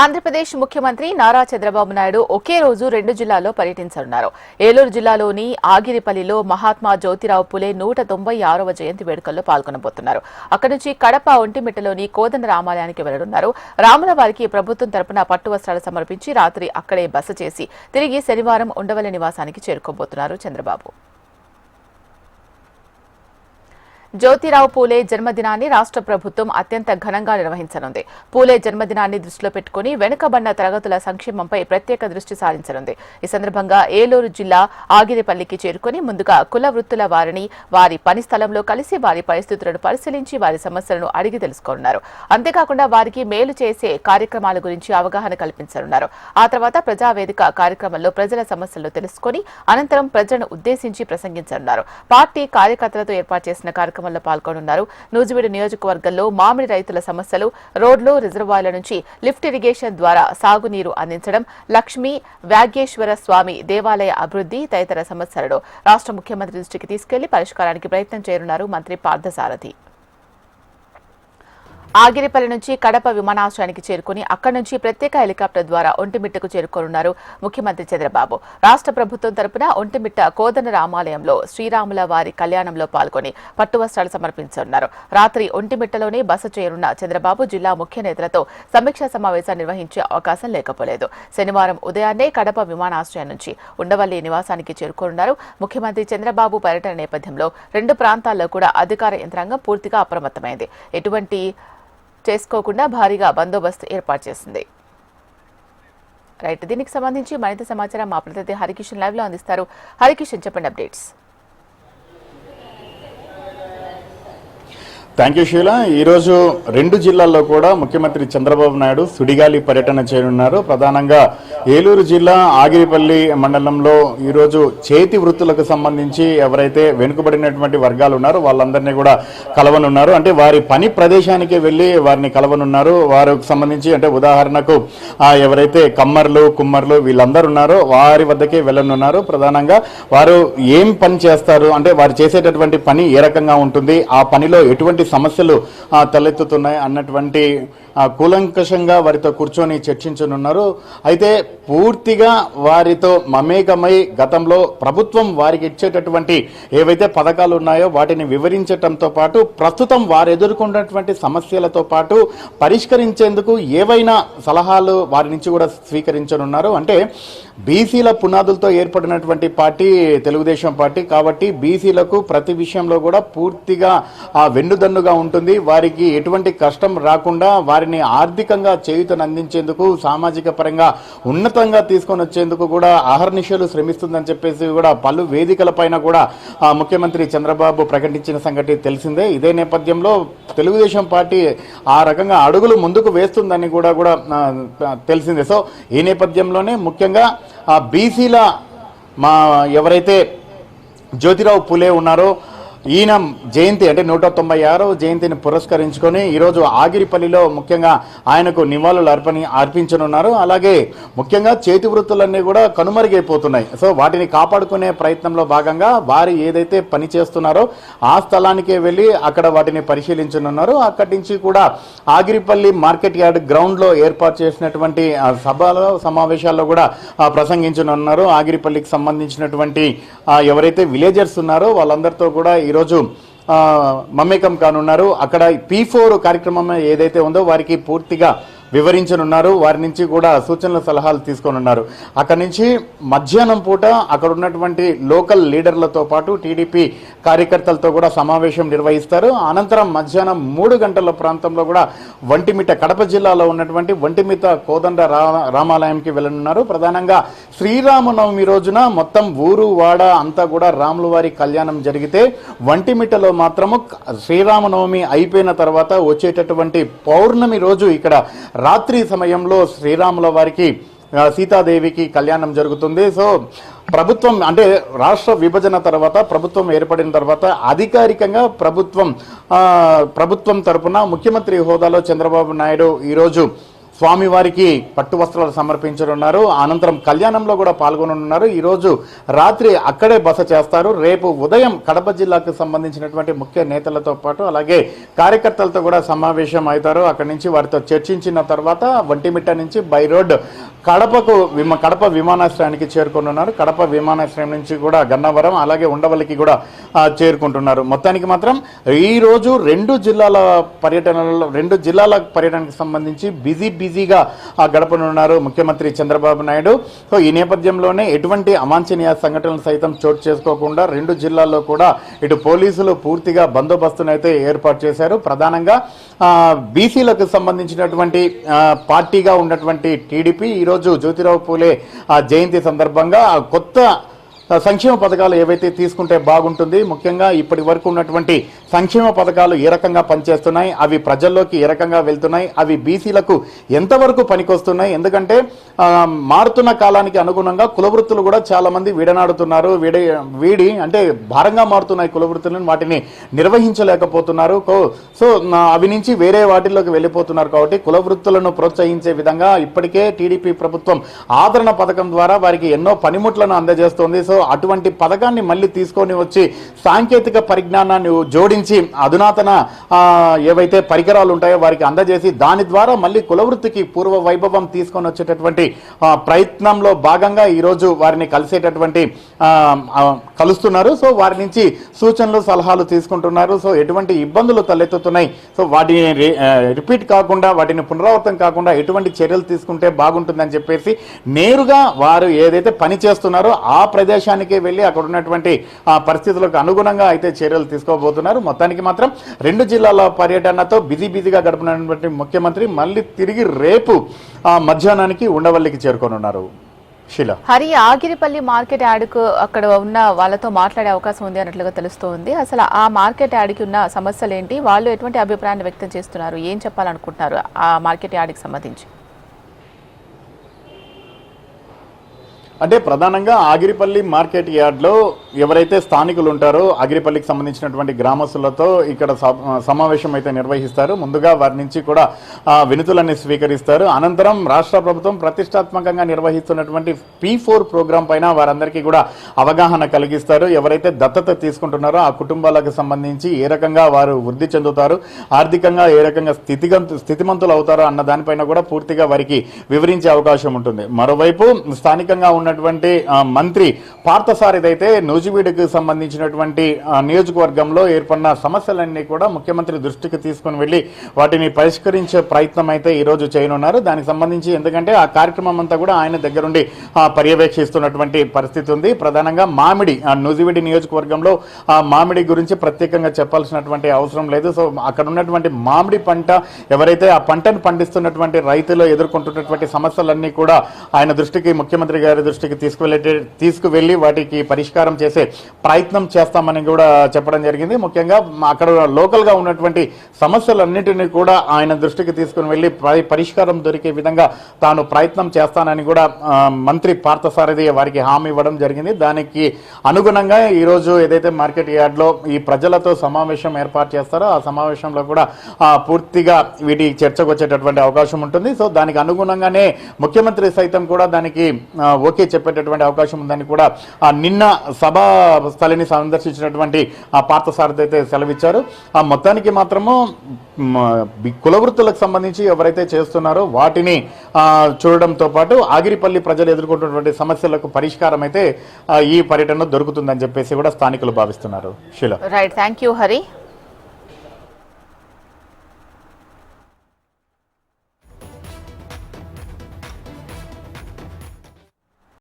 ఆంధ్రప్రదేశ్ ముఖ్యమంత్రి నారా చంద్రబాబు నాయుడు ఒకే రోజు 2 జిల్లాల్లో పర్యటించనున్నారు. ఏలూరు జిల్లాలోని ఆగిరిపల్లిలో మహాత్మా జ్యోతిరావు పులే 196వ జయంతి వేడుకల్లో పాల్గొనబోతున్నారు. అక్కడి నుంచి కడప ఒంటిమిట్టలోని కోదండ రామాలయానికి వెళ్లనున్నారు. రాముల వారికి ప్రభుత్వం తరపున పట్టు వస్త్రాలు సమర్పించి రాత్రి అక్కడే బస చేసి తిరిగి శనివారం ఉండవల్లి నివాసానికి చేరుకోబోతున్నారు చంద్రబాబు. జ్యోతిరావు పూలే జన్మదినాన్ని రాష్ట్ర ప్రభుత్వం అత్యంత ఘనంగా నిర్వహించనుంది. పూలే జన్మదినాన్ని దృష్టిలో పెట్టుకుని వెనుకబడిన తరగతుల సంక్షేమంపై ప్రత్యేక దృష్టి సారించనుంది. ఈ సందర్భంగా ఏలూరు జిల్లా ఆగిరిపల్లికి చేరుకుని ముందుగా కుల వృత్తుల వారిని వారి పని స్థలంలో కలిసి వారి పరిస్థితులను పరిశీలించి వారి సమస్యలను అడిగి తెలుసుకోనున్నారు. అంతేకాకుండా వారికి మేలు చేసే కార్యక్రమాల గురించి అవగాహన కల్పించనున్నారు. ఆ తర్వాత ప్రజావేదిక కార్యక్రమంలో ప్రజల సమస్యలను తెలుసుకుని అనంతరం ప్రజలను ఉద్దేశించి ప్రసంగించనున్నారు. పార్టీ కార్యకర్తలతో ఏర్పాటు చేసిన కార్యక్రమంలో పాల్గొనున్నారు. నూజివీడు నియోజకవర్గంలో మామిడి రైతుల సమస్యలు, రోడ్లు, రిజర్వాయర్ల నుంచి లిఫ్ట్ ఇరిగేషన్ ద్వారా సాగునీరు అందించడం, లక్ష్మీ వ్యాఘ్యేశ్వర స్వామి దేవాలయ అభివృద్ధి తదితర సమస్యలను రాష్ట్ర ముఖ్యమంత్రి దృష్టికి తీసుకెళ్లి పరిష్కారానికి ప్రయత్నం చేయనున్నారు మంత్రి పార్థసారథి. ఆగిరిపల్లి నుంచి కడప విమానాశ్రయానికి చేరుకుని అక్కడి నుంచి ప్రత్యేక హెలికాప్టర్ ద్వారా ఒంటిమిట్టకు చేరుకోనున్నారు ముఖ్యమంత్రి చంద్రబాబు. రాష్ట్ర ప్రభుత్వం తరపున ఒంటిమిట్ట కోదండ రామాలయంలో శ్రీరాముల వారి కళ్యాణంలో పాల్గొని పట్టు వస్త్రాలు సమర్పించనున్నారు. రాత్రి ఒంటిమిట్టలోనే బస చేయనున్న చంద్రబాబు జిల్లా ముఖ్య నేతలతో సమీక్షా సమావేశాన్ని నిర్వహించే అవకాశం లేకపోలేదు. శనివారం ఉదయాన్నే కడప విమానాశ్రయం నుంచి ఉండవల్లి నివాసానికి చేరుకోనున్నారు. ముఖ్యమంత్రి చంద్రబాబు పర్యటన నేపథ్యంలో 2 ప్రాంతాల్లో కూడా అధికార యంత్రాంగం పూర్తిగా అప్రమత్తమైంది. ఎటువంటి చేసుకోకుండా భారీగా బందోబస్తు ఏర్పాటు చేసింది. రైట్, దీనికి సంబంధించి మరింత సమాచారం మా ప్రతినిధి హరికిషన్ లైవ్ లో అందిస్తారు. హరికిషన్, చెప్పండి అప్డేట్స్. Thank you Sheela. ఈరోజు 2 జిల్లాల్లో కూడా ముఖ్యమంత్రి చంద్రబాబు నాయుడు సుడిగాలి పర్యటన చేయనున్నారు. ప్రధానంగా ఏలూరు జిల్లా ఆగిరిపల్లి మండలంలో ఈరోజు చేతి వృత్తులకు సంబంధించి ఎవరైతే వెనుకబడినటువంటి వర్గాలు ఉన్నారో వాళ్ళందరినీ కూడా కలవనున్నారు. అంటే వారి పని ప్రదేశానికి వెళ్ళి వారిని కలవనున్నారు. వారికి సంబంధించి అంటే ఉదాహరణకు ఎవరైతే కమ్మర్లు, కుమ్మర్లు వీళ్ళందరూ ఉన్నారో వారి వద్దకే వెళ్ళనున్నారు. ప్రధానంగా వారు ఏం పని చేస్తారు, అంటే వారు చేసేటటువంటి పని ఏ రకంగా ఉంటుంది, ఆ పనిలో ఎటువంటి సమస్యలు తలెత్తుతున్నాయి అన్నటువంటి కూలంకషంగా వారితో కూర్చొని చర్చించనున్నారు. అయితే పూర్తిగా వారితో మమేకమై గతంలో ప్రభుత్వం వారికి ఇచ్చేటటువంటి ఏవైతే పథకాలు ఉన్నాయో వాటిని వివరించడంతో పాటు ప్రస్తుతం వారు ఎదుర్కొన్నటువంటి సమస్యలతో పాటు పరిష్కరించేందుకు ఏవైనా సలహాలు వారి నుంచి కూడా స్వీకరించనున్నారు. అంటే బీసీల పునాదులతో ఏర్పడినటువంటి పార్టీ తెలుగుదేశం పార్టీ కాబట్టి బీసీలకు ప్రతి విషయంలో కూడా పూర్తిగా వెన్నుదన్నుగా ఉంటుంది. వారికి ఎటువంటి కష్టం రాకుండా వారిని ఆర్థికంగా చేయూతను అందించేందుకు, సామాజిక పరంగా ఉన్నతంగా తీసుకొని వచ్చేందుకు కూడా అహర్నిశలు శ్రమిస్తుందని చెప్పేసి కూడా పలు వేదికల పైన కూడా ముఖ్యమంత్రి చంద్రబాబు ప్రకటించిన సంగతి తెలిసిందే. ఇదే నేపథ్యంలో తెలుగుదేశం పార్టీ ఆ రకంగా అడుగులు ముందుకు వేస్తుందని కూడా తెలిసిందే. సో ఈ నేపథ్యంలోనే ముఖ్యంగా బీసీల ఎవరైతే జ్యోతిరావు పులే ఉన్నారో ఈయన జయంతి అంటే 196వ జయంతిని పురస్కరించుకొని ఈరోజు ఆగిరిపల్లిలో ముఖ్యంగా ఆయనకు నివాళులు అర్పించనున్నారు. అలాగే ముఖ్యంగా చేతి వృత్తులన్నీ కూడా కనుమరుగైపోతున్నాయి. సో వాటిని కాపాడుకునే ప్రయత్నంలో భాగంగా వారు ఏదైతే పని చేస్తున్నారో ఆ స్థలానికే వెళ్ళి అక్కడ వాటిని పరిశీలించనున్నారు. అక్కడి నుంచి కూడా ఆగిరిపల్లి మార్కెట్ యార్డ్ గ్రౌండ్లో ఏర్పాటు చేసినటువంటి సభలో సమావేశాల్లో కూడా ప్రసంగించనున్నారు. ఆగిరిపల్లికి సంబంధించినటువంటి ఎవరైతే విలేజర్స్ ఉన్నారో వాళ్ళందరితో కూడా ఈరోజు మమేకం కానున్నారు. అక్కడ P4 కార్యక్రమం ఏదైతే ఉందో వారికి పూర్తిగా వివరించనున్నారు. వారి నుంచి కూడా సూచనలు, సలహాలు తీసుకోనున్నారు. అక్కడి నుంచి మధ్యాహ్నం పూట అక్కడ ఉన్నటువంటి లోకల్ లీడర్లతో పాటు టీడీపీ కార్యకర్తలతో కూడా సమావేశం నిర్వహిస్తారు. అనంతరం మధ్యాహ్నం 3 గంటల ప్రాంతంలో కూడా ఒంటిమిట్ట, కడప జిల్లాలో ఉన్నటువంటి ఒంటిమిట్ట కోదండ రామాలయంకి వెళ్ళనున్నారు. ప్రధానంగా శ్రీరామనవమి రోజున మొత్తం ఊరు వాడ అంతా కూడా రాముల వారి కళ్యాణం జరిగితే ఒంటిమిట్టలో మాత్రము శ్రీరామనవమి అయిపోయిన తర్వాత వచ్చేటటువంటి పౌర్ణమి రోజు ఇక్కడ రాత్రి సమయంలో శ్రీరాముల వారికి సీతాదేవికి కళ్యాణం జరుగుతుంది. సో ప్రభుత్వం అంటే రాష్ట్ర విభజన తర్వాత ప్రభుత్వం ఏర్పడిన తర్వాత అధికారికంగా ప్రభుత్వం తరపున ముఖ్యమంత్రి హోదాలో చంద్రబాబు నాయుడు ఈరోజు స్వామివారికి పట్టు వస్త్రాలు సమర్పించనున్నారు. అనంతరం కళ్యాణంలో కూడా పాల్గొననున్నారు. ఈరోజు రాత్రి అక్కడే బస చేస్తారు. రేపు ఉదయం కడప జిల్లాకు సంబంధించినటువంటి ముఖ్య నేతలతో పాటు అలాగే కార్యకర్తలతో కూడా సమావేశం అవుతారు. అక్కడి నుంచి వారితో చర్చించిన తర్వాత ఒంటిమిట్ట నుంచి బై రోడ్ కడప విమానాశ్రయానికి చేరుకుంటున్నారు. కడప విమానాశ్రయం నుంచి కూడా గన్నవరం అలాగే ఉండవల్లికి కూడా చేరుకుంటున్నారు. మొత్తానికి మాత్రం ఈ రోజు రెండు జిల్లాల పర్యటనకు సంబంధించి బిజీగా గడపనున్నారు ముఖ్యమంత్రి చంద్రబాబు నాయుడు. సో ఈ నేపథ్యంలోనే ఎటువంటి అవాంఛనీయ సంఘటనలు సైతం చోటు చేసుకోకుండా రెండు జిల్లాల్లో కూడా ఇటు పోలీసులు పూర్తిగా బందోబస్తును అయితే ఏర్పాటు చేశారు. ప్రధానంగా బీసీలకు సంబంధించినటువంటి పార్టీగా ఉన్నటువంటి టీడీపీ ఈరోజు జ్యోతిరావు పూలే జయంతి సందర్భంగా కొత్త సంక్షేమ పథకాలు ఏవైతే తీసుకుంటే బాగుంటుంది, ముఖ్యంగా ఇప్పటి వరకు ఉన్నటువంటి సంక్షేమ పథకాలు ఏ రకంగా పనిచేస్తున్నాయి, అవి ప్రజల్లోకి ఏ రకంగా వెళ్తున్నాయి, అవి బీసీలకు ఎంతవరకు పనికొస్తున్నాయి. ఎందుకంటే మారుతున్న కాలానికి అనుగుణంగా కులవృత్తులు కూడా చాలా మంది విడనాడుతున్నారు. వీడి అంటే భారంగా మారుతున్నాయి కులవృత్తులను, వాటిని నిర్వహించలేకపోతున్నారు. సో అవి నుంచి వేరే వాటిల్లోకి వెళ్ళిపోతున్నారు. కాబట్టి కులవృత్తులను ప్రోత్సహించే విధంగా ఇప్పటికే టీడీపీ ప్రభుత్వం ఆదరణ పథకం ద్వారా వారికి ఎన్నో పనిముట్లను అందజేస్తోంది. సో అటువంటి పథకాన్ని మళ్ళీ తీసుకొని వచ్చి సాంకేతిక పరిజ్ఞానాన్ని జోడించి అధునాతన ఏవైతే పరికరాలు ఉంటాయో వారికి అందజేసి దాని ద్వారా మళ్ళీ కులవృత్తికి పూర్వ వైభవం తీసుకొని వచ్చేటటువంటి ప్రయత్నంలో భాగంగా ఈరోజు వారిని కలుస్తున్నారు. సో వారి నుంచి సూచనలు సలహాలు తీసుకుంటున్నారు. సో ఎటువంటి ఇబ్బందులు తలెత్తుతున్నాయి, సో వాటిని రిపీట్ కాకుండా వాటిని పునరావృతం కాకుండా ఎటువంటి చర్యలు తీసుకుంటే బాగుంటుందని చెప్పేసి నేరుగా వారు ఏదైతే పని చేస్తున్నారో ఆ ప్రదేశానికే వెళ్ళి అక్కడ ఉన్నటువంటి పరిస్థితులకు అనుగుణంగా అయితే చర్యలు తీసుకోబోతున్నారు. మొత్తానికి మాత్రం రెండు జిల్లాల పర్యటనతో బిజీగా గడుపుతున్నటువంటి ముఖ్యమంత్రి మళ్ళీ తిరిగి రేపు మధ్యాహ్నానికి ఉండవల్లికి చేరుకోనున్నారు. హరి, ఆగిరిపల్లి మార్కెట్ యార్డుకు అక్కడ ఉన్న వాళ్ళతో మాట్లాడే అవకాశం ఉంది అన్నట్లుగా తెలుస్తోంది. అసలు ఆ మార్కెట్ యార్డుకి ఉన్న సమస్యలు ఏంటి, వాళ్ళు ఎటువంటి అభిప్రాయాన్ని వ్యక్తం చేస్తున్నారు, ఏం చెప్పాలనుకుంటున్నారు ఆ మార్కెట్ యార్డుకి సంబంధించి? అంటే ప్రధానంగా ఆగిరిపల్లి మార్కెట్ యార్డ్లో ఎవరైతే స్థానికులు ఉంటారో ఆగిరిపల్లికి సంబంధించినటువంటి గ్రామస్తులతో ఇక్కడ సమావేశం అయితే నిర్వహిస్తారు. ముందుగా వారి నుంచి కూడా వినతులన్నీ స్వీకరిస్తారు. అనంతరం రాష్ట్ర ప్రభుత్వం ప్రతిష్టాత్మకంగా నిర్వహిస్తున్నటువంటి P4 ప్రోగ్రాం పైన వారందరికీ కూడా అవగాహన కలిగిస్తారు. ఎవరైతే దత్తత తీసుకుంటున్నారో ఆ కుటుంబాలకు సంబంధించి ఏ రకంగా వారు వృద్ధి చెందుతారు, ఆర్థికంగా ఏ రకంగా స్థితిమంతులు అవుతారో అన్న దానిపైన కూడా పూర్తిగా వారికి వివరించే అవకాశం ఉంటుంది. మరోవైపు స్థానికంగా ఉన్నటువంటి మంత్రి పార్థసారథి అయితే నూజివీడుకు సంబంధించినటువంటి నియోజకవర్గంలో ఏర్పడిన సమస్యలన్నీ కూడా ముఖ్యమంత్రి దృష్టికి తీసుకుని వెళ్ళి వాటిని పరిష్కరించే ప్రయత్నం అయితే ఈరోజు చేయనున్నారు. దానికి సంబంధించి ఎందుకంటే ఆ కార్యక్రమం అంతా కూడా ఆయన దగ్గరుండి పర్యవేక్షిస్తున్నటువంటి పరిస్థితి ఉంది. ప్రధానంగా మామిడి నూజివీడి నియోజకవర్గంలో మామిడి గురించి ప్రత్యేకంగా చెప్పాల్సినటువంటి అవసరం లేదు. సో అక్కడ ఉన్నటువంటి మామిడి పంట ఎవరైతే ఆ పంటను పండిస్తున్నటువంటి రైతులు ఎదుర్కొంటున్నటువంటి సమస్యలన్నీ కూడా ఆయన దృష్టికి ముఖ్యమంత్రి గారి దృష్టికి తీసుకువెళ్ళి వాటికి పరిష్కారం చేసే ప్రయత్నం చేస్తామని కూడా చెప్పడం జరిగింది. ముఖ్యంగా అక్కడ లోకల్గా ఉన్నటువంటి సమస్యలన్నింటినీ కూడా ఆయన దృష్టికి తీసుకుని వెళ్ళి పరిష్కారం దొరికే విధంగా తాను ప్రయత్నం చేస్తానని కూడా మంత్రి పార్థసారథి వారికి హామీ ఇవ్వడం జరిగింది. దానికి అనుగుణంగా ఈరోజు ఏదైతే మార్కెట్ యార్డ్లో ఈ ప్రజలతో సమావేశం ఏర్పాటు చేస్తారో ఆ సమావేశంలో కూడా పూర్తిగా వీటి చర్చకు వచ్చేటటువంటి అవకాశం ఉంటుంది. సో దానికి అనుగుణంగానే ముఖ్యమంత్రి సైతం కూడా దానికి ఓకే చెప్పేటటువంటి అవకాశం ఉందని కూడా నిన్న సభా స్థలిని సందర్శించినటువంటి పార్థసారథి అయితే సెలవిచ్చారు. మొత్తానికి మాత్రము కులవృత్తులకు సంబంధించి ఎవరైతే చేస్తున్నారో వాటిని చూడడంతో పాటు ఆగిరిపల్లి ప్రజలు ఎదుర్కొంటున్నటువంటి సమస్యలకు పరిష్కారం అయితే ఈ పర్యటనలో దొరుకుతుందని చెప్పేసి కూడా స్థానికులు భావిస్తున్నారు. Right, thank you Hari.